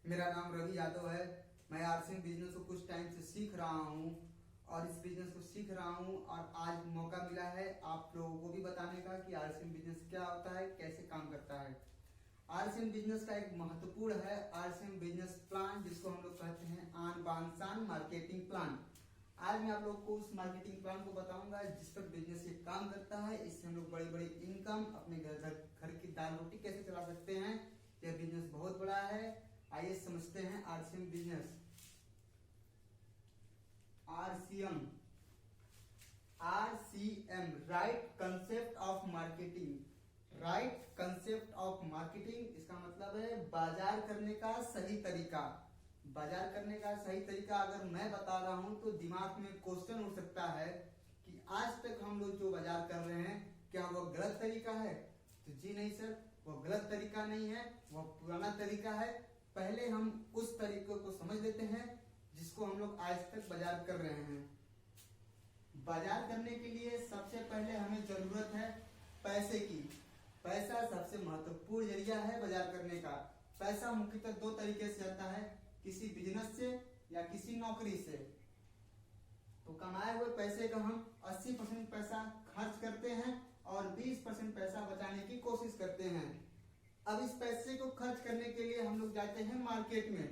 मेरा नाम रवि यादव है। मैं आरसीएम बिजनेस को कुछ टाइम से सीख रहा हूँ और इस बिजनेस को सीख रहा हूँ और आज मौका मिला है आप लोगों को भी बताने का कि आरसीएम बिजनेस क्या होता है, कैसे काम करता है। आरसीएम बिजनेस का एक महत्वपूर्ण है आरसीएम बिजनेस प्लान, जिसको हम लोग कहते हैं आन बान शान मार्केटिंग प्लान। आज मैं आप लोग को उस मार्केटिंग प्लान को बताऊंगा जिस पर बिजनेस ये काम करता है। इससे हम लोग बड़ी बड़ी इनकम अपने घर की दाल रोटी कैसे चला सकते हैं। यह बिजनेस बहुत बड़ा है। आइए समझते हैं RCM business. RCM right concept of marketing. Right concept of marketing इसका मतलब है बाजार करने का सही तरीका। बाजार करने का सही तरीका अगर मैं बता रहा हूं तो दिमाग में क्वेश्चन उठ सकता है कि आज तक हम लोग जो बाजार कर रहे हैं क्या वह गलत तरीका है। तो जी नहीं सर, वह गलत तरीका नहीं है, वह पुराना तरीका है। पहले हम उस तरीके को समझ लेते हैं जिसको हम लोग आज तक बाजार कर रहे हैं। बाजार करने के लिए सबसे पहले हमें जरूरत है पैसे की। पैसा सबसे महत्वपूर्ण जरिया है बाजार करने का। पैसा मुख्यतः दो तरीके से आता है, किसी बिजनेस से या किसी नौकरी से। तो कमाए हुए पैसे का हम 80% पैसा खर्च करते हैं और 20% पैसा बचाने की कोशिश करते हैं। अब इस पैसे को खर्च करने के लिए हम लोग जाते हैं मार्केट में।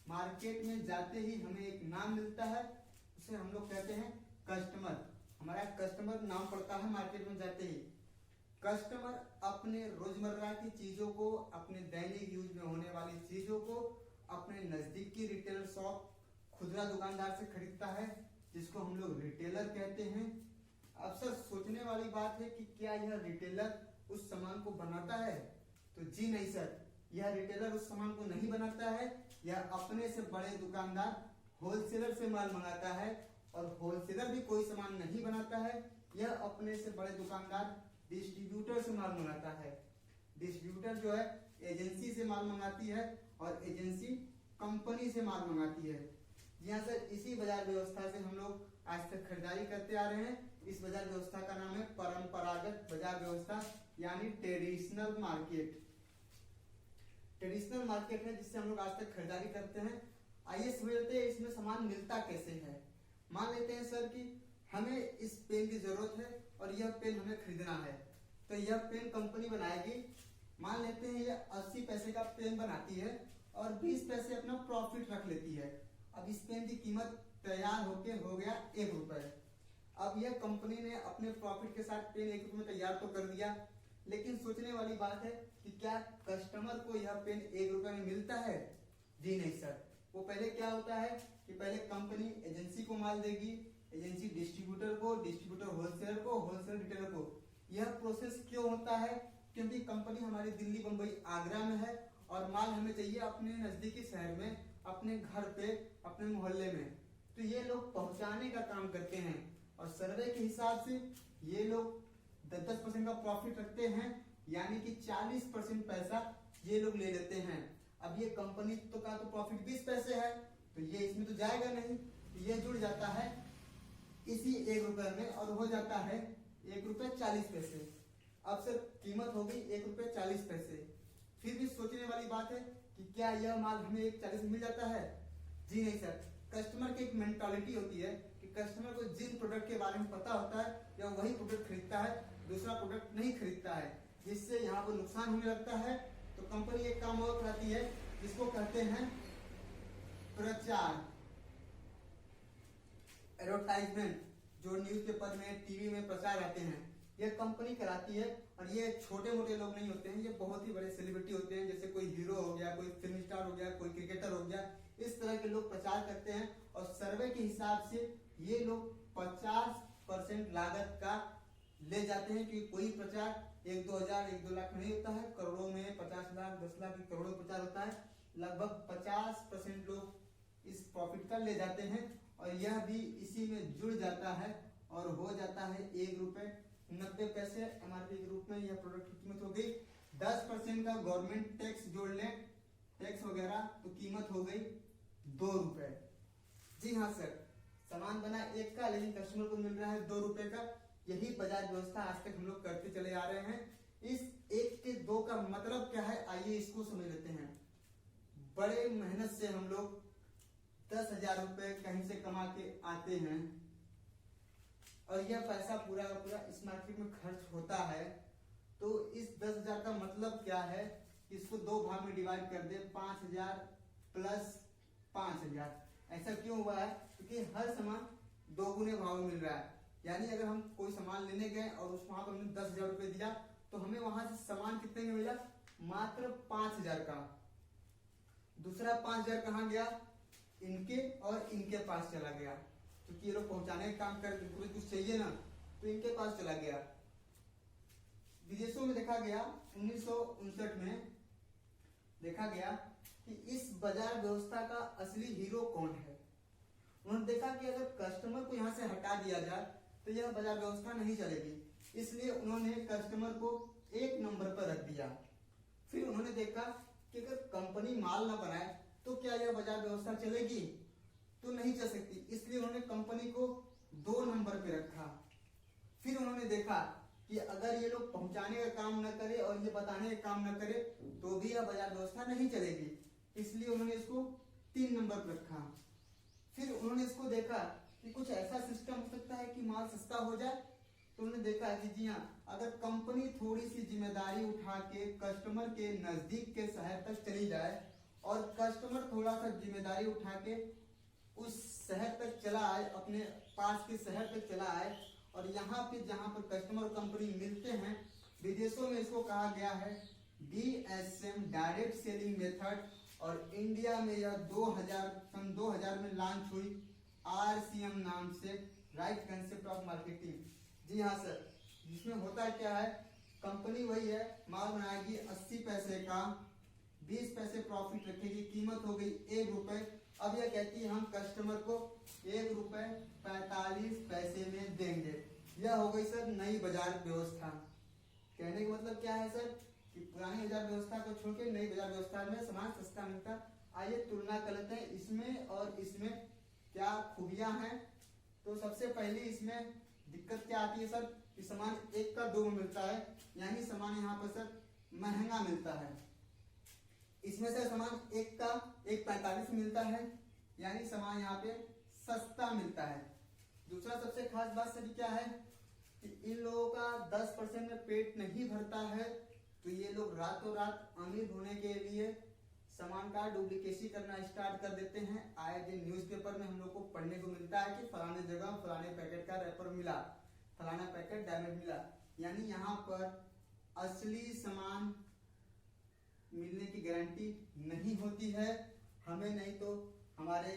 मार्केट में जाते ही हमें एक नाम मिलता है, उसे हम लोग कहते हैं कस्टमर। हमारा कस्टमर नाम पड़ता है मार्केट में जाते ही। कस्टमर अपने रोजमर्रा की चीजों को, अपने दैनिक यूज में होने वाली चीजों को अपने नजदीक की रिटेलर शॉप, खुदरा दुकानदार से खरीदता है, जिसको हम लोग रिटेलर कहते हैं। अब सर सोचने वाली बात है कि क्या यह रिटेलर उस सामान को बनाता है। तो जी नहीं सर, यह रिटेलर उस सामान को नहीं बनाता है। यह अपने से बड़े दुकानदार होलसेलर से माल मंगाता है और होलसेलर भी कोई सामान नहीं बनाता है। यह अपने से बड़े दुकानदार डिस्ट्रीब्यूटर से माल मंगाता है। डिस्ट्रीब्यूटर जो है एजेंसी से माल मंगाती है और एजेंसी कंपनी से माल मंगाती है। यहाँ सर इसी बाजार व्यवस्था से हम लोग आज तक खरीदारी करते आ रहे हैं। इस बाजार व्यवस्था का नाम है परंपरागत बाजार व्यवस्था, यानी ट्रेडिशनल मार्केट। ट्रेडिशनल मार्केट है जिससे हम लोग आज तक खरीदारी करते हैं। आइए समझ लेते हैं इसमें सामान मिलता कैसे है। मान लेते हैं सर कि हमें इस पेन की जरूरत है और यह पेन हमें खरीदना है, तो यह पेन कंपनी बनाएगी। मान लेते हैं यह 80 पैसे का पेन बनाती है और 20 पैसे अपना प्रॉफिट रख लेती है। अब इस पेन की कीमत तैयार होके हो गया 1 रुपए। अब यह कंपनी ने अपने प्रॉफिट के साथ पेन 1 रुपए में तैयार तो कर दिया, लेकिन सोचने वाली बात है कि क्या कस्टमर को यह पेन 1 रुपए में मिलता है। जी नहीं सर, वो पहले क्या होता है कि पहले कंपनी एजेंसी को माल देगी, एजेंसी डिस्ट्रीब्यूटर को, डिस्ट्रीब्यूटर होलसेलर को, होलसेलर रिटेलर को। यह प्रोसेस क्यों होता है? क्योंकि कंपनी हमारी दिल्ली, बंबई, आगरा में है और माल हमें चाहिए अपने नजदीकी शहर में, अपने घर पे, अपने मोहल्ले में। तो ये लोग पहुंचाने का काम करते हैं और सर्वे के हिसाब से ये लोग 10% का प्रॉफिट रखते हैं, यानी कि 40% पैसा ये लोग ले लेते हैं। अब ये कंपनी तो का तो प्रॉफिट 20 पैसे है, तो ये इसमें तो जाएगा नहीं, तो ये जुड़ जाता है इसी 1 रुपए में और हो जाता है 1 रुपए 40 पैसे। अब सर कीमत हो गई 1 रुपए 40 पैसे। फिर भी सोचने वाली बात है कि क्या यह माल हमें 1.40 में मिल जाता है। जी नहीं सर, कस्टमर की एक मेंटालिटी होती है कि कस्टमर को जिन प्रोडक्ट के बारे में पता होता है या वही प्रोडक्ट खरीदता है, दूसरा प्रोडक्ट नहीं खरीदता है, जिससे यहाँ पर नुकसान होने लगता है। तो कंपनी एक काम और कराती है जिसको कहते हैं प्रचार, एडवर्टाइजमेंट, जो न्यूज़पेपर में, टीवी में प्रचार आते हैं, यह कंपनी कराती है। और ये छोटे मोटे लोग नहीं होते हैं, ये बहुत ही बड़े सेलिब्रिटी होते हैं, जैसे कोई हीरो हो गया, कोई फिल्म स्टार हो गया, कोई क्रिकेटर हो गया। इस तरह के लोग प्रचार करते हैं और सर्वे के हिसाब से ये लोग 50% लागत का ले जाते हैं, क्योंकि कोई प्रचार 1-2 हजार, 1-2 लाख में नहीं होता है, करोड़ों में, 50 लाख, 10 लाख, करोड़ों प्रचार होता है। लगभग 50% लोग इस प्रॉफिट का ले जाते हैं और यह भी इसी में जुड़ जाता है और हो जाता है 1 रुपए 90 पैसे एमआरपी के रूप में। यह प्रोडक्ट की कीमत हो गई। 10% का गवर्नमेंट टैक्स जोड़ लें, टैक्स वगैरह, तो कीमत हो गई 2 रुपए। जी हाँ सर, सामान बना 1 का लेकिन कस्टमर को मिल रहा है 2 रुपए का। यही बाजार व्यवस्था आज तक हम लोग करते चले आ रहे हैं। इस 1 के 2 का मतलब क्या है, आइए इसको समझ लेते हैं। बड़े मेहनत से हम लोग 10,000 रुपए कहीं से कमा के आते हैं और यह पैसा पूरा का पूरा इस मार्केट में खर्च होता है, तो इस 10,000 का मतलब क्या है, इसको दो भाग में डिवाइड कर दे, 5,000 प्लस 5,000। ऐसा क्यों हुआ है? क्योंकि हर सामान दोगुने भाव में मिल रहा है। यानी अगर हम कोई सामान लेने गए और उस वहां पर हमने 10,000 रुपए दिया तो हमें वहां से सामान कितने में मिला? मात्र 5,000 का। दूसरा 5,000 कहाँ गया? इनके और इनके पास चला गया, क्योंकि ये लोग पहुंचाने का काम कर कुछ चाहिए ना, तो इनके पास चला गया। विदेशों में देखा गया 1959 में देखा गया कि इस बाजार व्यवस्था का असली हीरो कौन है। उन्होंने देखा कि अगर कस्टमर को यहाँ से हटा दिया जाए तो यह बाजार व्यवस्था नहीं चलेगी, इसलिए उन्होंने कस्टमर को एक नंबर पर रख दिया। फिर उन्होंने देखा कि अगर कंपनी माल ना बनाए तो क्या यह बाजार व्यवस्था चलेगी? तो नहीं चल सकती, इसलिए उन्होंने कंपनी को 2 नंबर पे रखा। फिर उन्होंने देखा कि अगर ये लोग पहुंचाने का काम न करे और ये बताने का काम न करे तो भी यह बाजार व्यवस्था नहीं चलेगी, इसलिए उन्होंने इसको 3 नंबर पर रखा। फिर उन्होंने इसको देखा कि कुछ ऐसा सिस्टम हो सकता है कि माल सस्ता हो जाए, तो उन्होंने देखा कि जी हाँ, अगर कंपनी थोड़ी सी जिम्मेदारी उठा के कस्टमर के नजदीक के शहर तक चली जाए और कस्टमर थोड़ा सा जिम्मेदारी उठा के उस शहर तक चला आए, अपने पास के शहर तक चला आए, और यहाँ पे जहाँ पर कस्टमर और कंपनी मिलते हैं, विदेशों में इसको कहा गया है DSM डायरेक्ट सेलिंग मेथड, और इंडिया में यह सन 2000 में लॉन्च हुई RCM नाम से, राइट कंसेप्ट ऑफ मार्केटिंग। जी हाँ सर, जिसमें होता क्या है, कंपनी वही है, माल बनाएगी 80 पैसे का, 20 पैसे प्रॉफिट रखेगी, कीमत हो गई 1 रुपए। अब यह कहती है हम कस्टमर को 1 रुपए 45 पैसे में देंगे। यह हो गई सर नई बाजार व्यवस्था। कहने का मतलब क्या है सर कि पुरानी बाजार व्यवस्था को छोड़ के नई बाजार व्यवस्था में सामान सस्ता मिलता। आइए तुलना कर लेते हैं इसमें और इसमें क्या खूबियां हैं। तो सबसे पहली इसमें दिक्कत क्या आती है सर कि सामान 1 का 2 में मिलता है, यानी सामान यहाँ पर सर महंगा मिलता है। इसमें से सामान 1 का 1.45 मिलता है, यानी सामान यहाँ पे सस्ता मिलता है। दूसरा सबसे खास बात सर क्या है कि इन लोगों का 10% में पेट नहीं भरता है, तो ये लोग रातों रात अमीर होने के लिए सामान का डुप्लीकेसी करना स्टार्ट कर देते हैं। आए दिन न्यूज़पेपर में हम लोग को पढ़ने को मिलता है कि फलाने जगह फलाने पैकेट का रैपर मिला, फलाना पैकेट डैमेज मिला, यानी यहाँ पर असली सामान मिलने की गारंटी नहीं होती है। हमें नहीं तो हमारे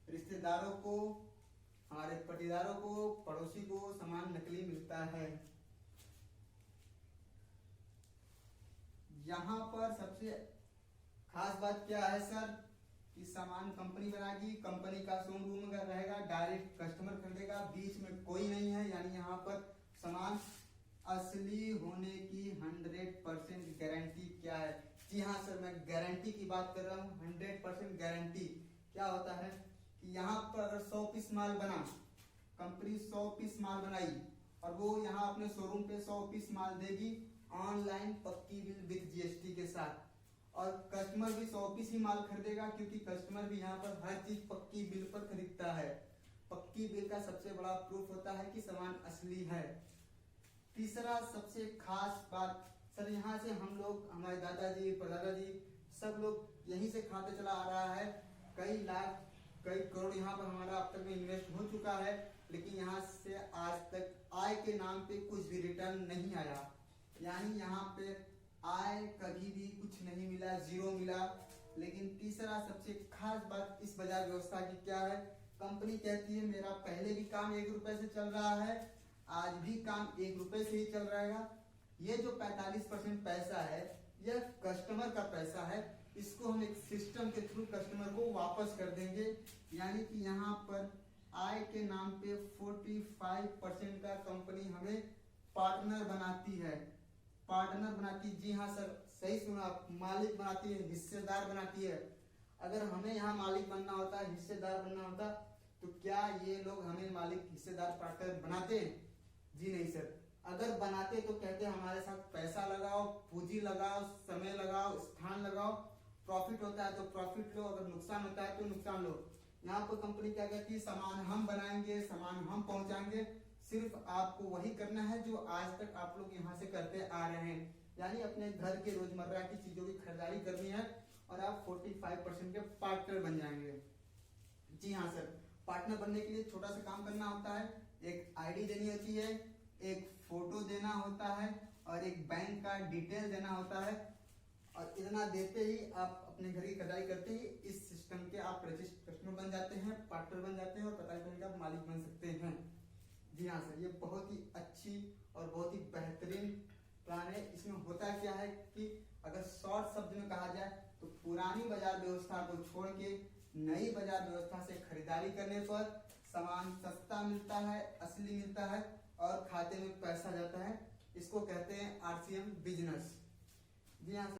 रिश्तेदारों को, हमारे पटीदारों को, पड़ोसी को सामान नकली मिलता है। यहाँ पर सबसे खास बात क्या है सर कि सामान कंपनी बनाएगी, कंपनी का शोरूम रहेगा, डायरेक्ट कस्टमर खरीदेगा, बीच में कोई नहीं है, यानी यहाँ पर सामान असली होने की 100% गारंटी क्या है। जी हाँ सर, मैं गारंटी की बात कर रहा हूँ। 100% गारंटी क्या होता है कि यहाँ पर अगर 100 पीस माल बना, कंपनी 100 पीस माल बनाई और वो यहाँ अपने शोरूम पे 100 पीस माल देगी ऑनलाइन, पक्की बिल विद GST के साथ, और कस्टमर भी 100 पीस ही माल खरीदेगा, क्योंकि कस्टमर भी यहाँ पर हर चीज पक्की बिल पर खरीदता है। पक्की बिल का सबसे बड़ा प्रूफ होता है कि सामान असली है। तीसरा सबसे खास बात सर, यहाँ से हम लोग, हमारे दादाजी परदादाजी सब लोग यहीं से खाते चला आ रहा है। कई लाख कई करोड़ यहाँ पर हमारा अब तक में इन्वेस्ट हो चुका है, लेकिन यहाँ से आज तक आय के नाम पे कुछ भी रिटर्न नहीं आया, यानी यहाँ पे आय कभी भी कुछ नहीं मिला, 0 मिला। लेकिन तीसरा सबसे खास बात इस बाजार व्यवस्था की क्या है, कंपनी कहती है मेरा पहले भी काम 1 रुपए से चल रहा है, आज भी काम 1 रुपए से ही चल रहेगा। ये जो 45% पैसा है यह कस्टमर का पैसा है, इसको हम एक सिस्टम के थ्रू कस्टमर को वापस कर देंगे। यानी कि यहाँ पर आय के नाम पे 45% का कंपनी हमें पार्टनर बनाती है। पार्टनर बनाती, जी हाँ सर सही सुना, मालिक बनाती है, हिस्सेदार बनाती है। अगर हमें यहाँ मालिक बनना होता, हिस्सेदार बनना होता, तो क्या ये लोग हमें मालिक हिस्सेदार पार्टनर बनाते? जी नहीं सर। अगर बनाते तो कहते हमारे साथ पैसा लगाओ, पूंजी लगाओ, समय लगाओ, स्थान लगाओ प्रॉफिट होता है तो प्रॉफिट लो, अगर नुकसान होता है तो नुकसान लो। यहाँ पर कंपनी क्या कहती है, सामान हम बनाएंगे, सामान हम पहुंचाएंगे, सिर्फ आपको वही करना है जो आज तक आप लोग यहाँ से करते आ रहे हैं, यानी अपने घर के रोजमर्रा की चीजों की खरीदारी करनी है और आप 45% के पार्टनर बन जाएंगे। जी हाँ सर, पार्टनर बनने के लिए छोटा सा काम करना होता है, एक आईडी देनी होती है, एक फोटो देना होता है और एक बैंक का डिटेल देना होता है, और इतना देते ही आप अपने घर की खरीदारी करते ही इस सिस्टम के आप रजिस्टर्ड कस्टमर बन जाते हैं, पार्टनर बन जाते हैं और 45% का मालिक बन सकते हैं। जी हाँ सर, ये बहुत ही अच्छी और बहुत ही बेहतरीन प्लान है। इसमें होता क्या है कि अगर शॉर्ट शब्द में कहा जाए तो पुरानी बाजार व्यवस्था को छोड़ के नई बाजार व्यवस्था से खरीदारी करने पर सामान सस्ता मिलता है, असली मिलता है और खाते में पैसा जाता है। इसको कहते हैं आरसीएम बिजनेस। जी हाँ।